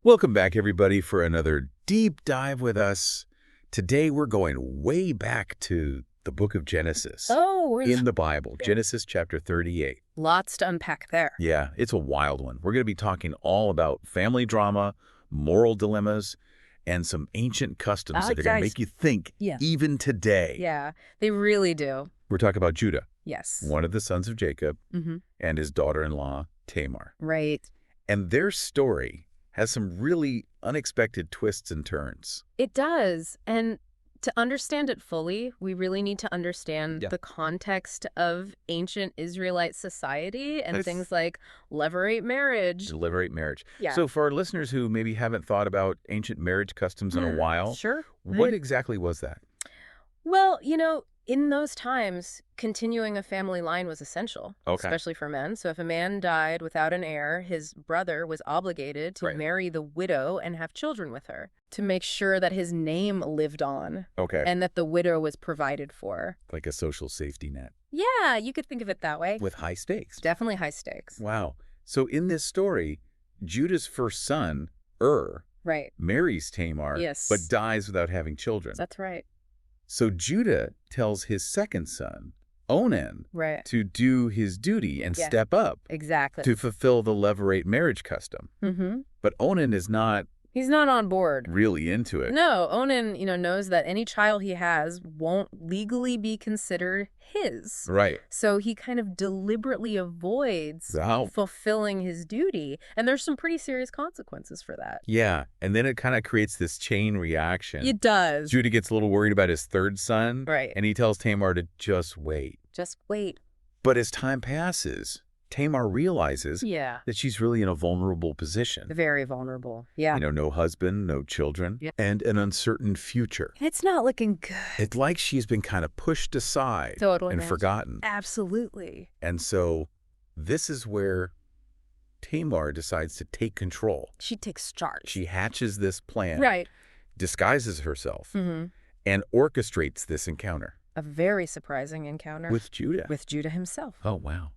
Welcome back, everybody, for another deep dive with us. Today, we're going way back to the book of Genesis in the Bible, Genesis chapter 38. Lots to unpack there. Yeah, it's a wild one. We're going to be talking all about family drama, moral dilemmas, and some ancient customs that are going to make you think even today. Yeah, they really do. We're talking about Judah, Yes. one of the sons of Jacob, and his daughter-in-law, Tamar. Right. And their story has some really unexpected twists and turns. It does. And to understand it fully, we really need to understand the context of ancient Israelite society and things like levirate marriage. Levirate marriage. Yeah. So for our listeners who maybe haven't thought about ancient marriage customs in a while, what exactly was that? Well, in those times, continuing a family line was essential, especially for men. So if a man died without an heir, his brother was obligated to marry the widow and have children with her to make sure that his name lived on and that the widow was provided for. Like a social safety net. Yeah, you could think of it that way. With high stakes. Definitely high stakes. Wow. So in this story, Judah's first son, marries Tamar, but dies without having children. That's right. So Judah tells his second son, Onan, to do his duty and step up to fulfill the levirate marriage custom. But Onan is not He's not on board. Really into it. No, Onan, knows that any child he has won't legally be considered his. Right. So he kind of deliberately avoids fulfilling his duty. And there's some pretty serious consequences for that. Yeah. And then it kind of creates this chain reaction. It does. Judah gets a little worried about his third son. Right. And he tells Tamar to just wait. Just wait. But as time passes, Tamar realizes that she's really in a vulnerable position. Very vulnerable. Yeah. No husband, no children, and an uncertain future. It's not looking good. It's like she's been kind of pushed aside and forgotten. Absolutely. And so this is where Tamar decides to take control. She takes charge. She hatches this plan, disguises herself, and orchestrates this encounter. A very surprising encounter. With Judah. With Judah himself. Oh, wow.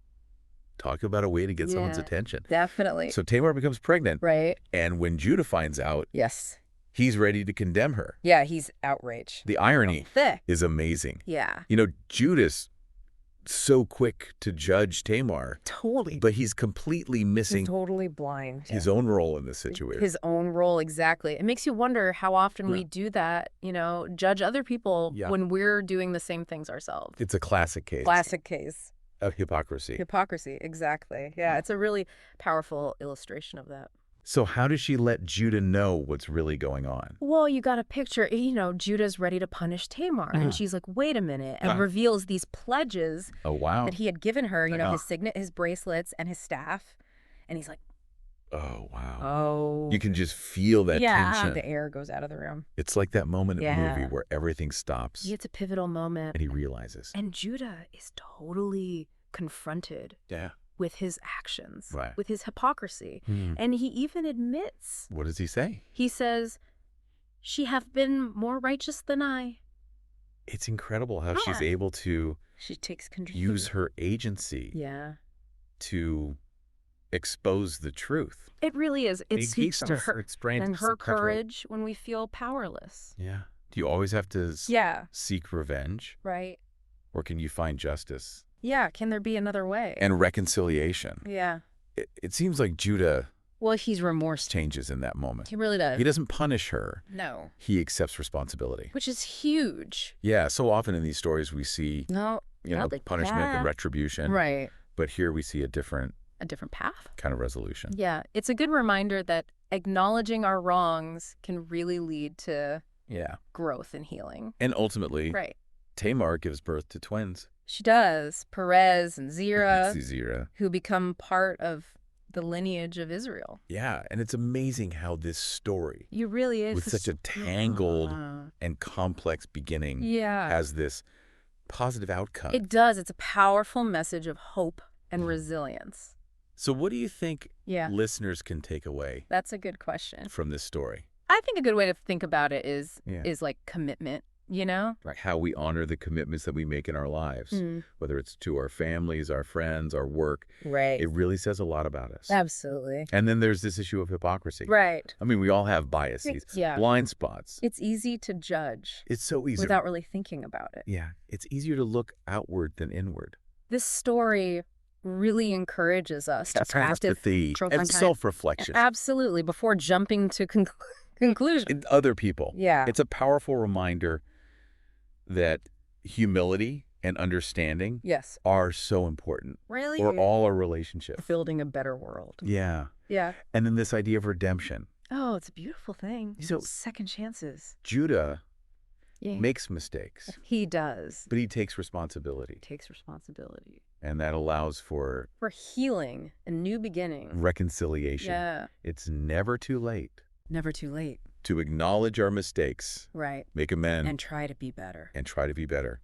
Talk about a way to get someone's attention. Definitely. So Tamar becomes pregnant. Right. And when Judah finds out, yes, he's ready to condemn her. Yeah, he's outraged. The irony is amazing. Yeah. Judah's so quick to judge Tamar. Totally. But he's completely missing he's totally blind. His own role in this situation. His own role, exactly. It makes you wonder how often we do that, judge other people when we're doing the same things ourselves. It's a classic case. Classic case. Of hypocrisy. Hypocrisy, exactly. Yeah, it's a really powerful illustration of that. So how does she let Judah know what's really going on? Well, you got a picture, Judah's ready to punish Tamar. And she's like, wait a minute, and reveals these pledges that he had given her, his signet, his bracelets, and his staff. And he's like, oh, wow. Oh. You can just feel that tension. The air goes out of the room. It's like that moment in the movie where everything stops. It's a pivotal moment. And he realizes. And Judah is totally confronted with his actions, with his hypocrisy. And he even admits. What does he say? He says, she have been more righteous than I. It's incredible how she's able to she takes control. Use her agency to expose the truth. It really is. It speaks to her and her courage when we feel powerless. Yeah. Do you always have to seek revenge? Right. Or can you find justice? Yeah. Can there be another way? And reconciliation. Yeah. It seems like Judah... Well, he's remorseful. Changes in that moment. He really does. He doesn't punish her. No. He accepts responsibility. Which is huge. Yeah. So often in these stories we see, punishment and retribution. Right. But here we see a different path. Kind of resolution. Yeah. It's a good reminder that acknowledging our wrongs can really lead to growth and healing. And ultimately, Tamar gives birth to twins. She does. Perez and Zerah, Zerah, who become part of the lineage of Israel. Yeah, and it's amazing how this story, it really is, with such a tangled and complex beginning, has this positive outcome. It does. It's a powerful message of hope and resilience. So what do you think listeners can take away? That's a good question. From this story? I think a good way to think about it is like commitment. you know? Right. How we honor the commitments that we make in our lives, whether it's to our families, our friends, our work. Right. It really says a lot about us. Absolutely. And then there's this issue of hypocrisy. Right. I mean, we all have biases, blind spots. It's easy to judge. It's so easy. Without really thinking about it. Yeah. It's easier to look outward than inward. This story really encourages us to practice empathy and self-reflection. Absolutely, before jumping to conclusion. In other people. Yeah. It's a powerful reminder that humility and understanding are so important. Really? For all our relationships. Building a better world. Yeah. Yeah. And then this idea of redemption. Oh, it's a beautiful thing. So, second chances. Judah makes mistakes. He does. But he takes responsibility. And that allows for healing, a new beginning. Reconciliation. Yeah. It's never too late. Never too late. To acknowledge our mistakes. Right. Make amends. And try to be better.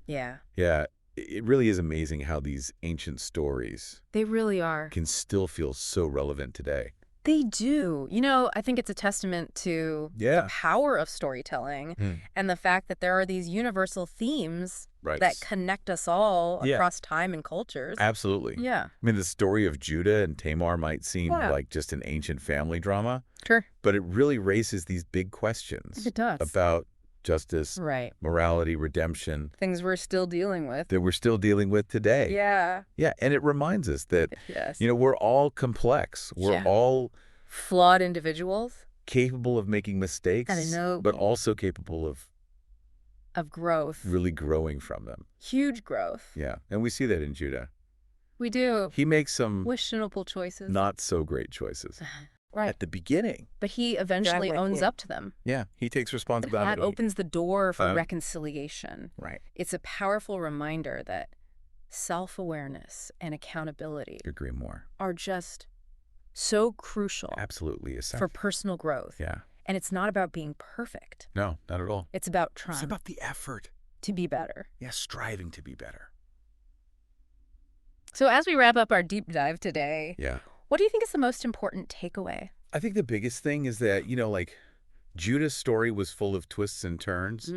Yeah. Yeah. It really is amazing how these ancient stories they really are can still feel so relevant today. They do. You know, I think it's a testament to the power of storytelling and the fact that there are these universal themes that connect us all across time and cultures. Absolutely. Yeah. I mean, the story of Judah and Tamar might seem like just an ancient family drama. Sure. But it really raises these big questions. It does. About justice, morality, redemption. Things we're still dealing with. That we're still dealing with today. Yeah. Yeah, and it reminds us that, you know, we're all complex. We're all flawed individuals. Capable of making mistakes, but also capable of growth. Really growing from them. Huge growth. Yeah, and we see that in Judah. We do. He makes some questionable choices. Not so great choices. At the beginning. But he eventually owns up to them. Yeah, he takes responsibility. That opens the door for reconciliation. Right. It's a powerful reminder that self-awareness and accountability agree more are just so crucial. Absolutely essential. For personal growth. Yeah. And it's not about being perfect. No, not at all. It's about trying. It's about the effort. To be better. Yeah, striving to be better. So as we wrap up our deep dive today, yeah. What do you think is the most important takeaway? I think the biggest thing is that, you know, like Judah's story was full of twists and turns.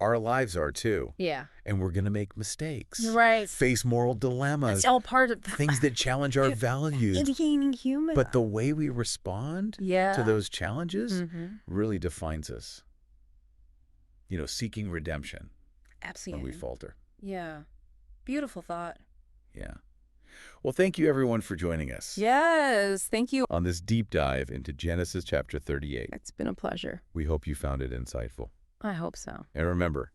Our lives are too. Yeah. And we're going to make mistakes. Right. Face moral dilemmas. It's all part of things that challenge our values. It's being human. But the way we respond to those challenges really defines us. You know, seeking redemption. Absolutely. When we falter. Yeah. Beautiful thought. Yeah. Well, thank you, everyone, for joining us. Yes, thank you. On this deep dive into Genesis chapter 38. It's been a pleasure. We hope you found it insightful. I hope so. And remember,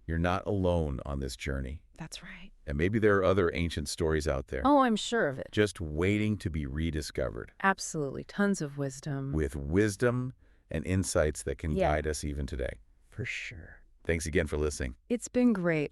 you're not alone on this journey. That's right. And maybe there are other ancient stories out there. Oh, I'm sure of it. Just waiting to be rediscovered. Absolutely. Tons of wisdom. With wisdom and insights that can guide us even today. For sure. Thanks again for listening. It's been great.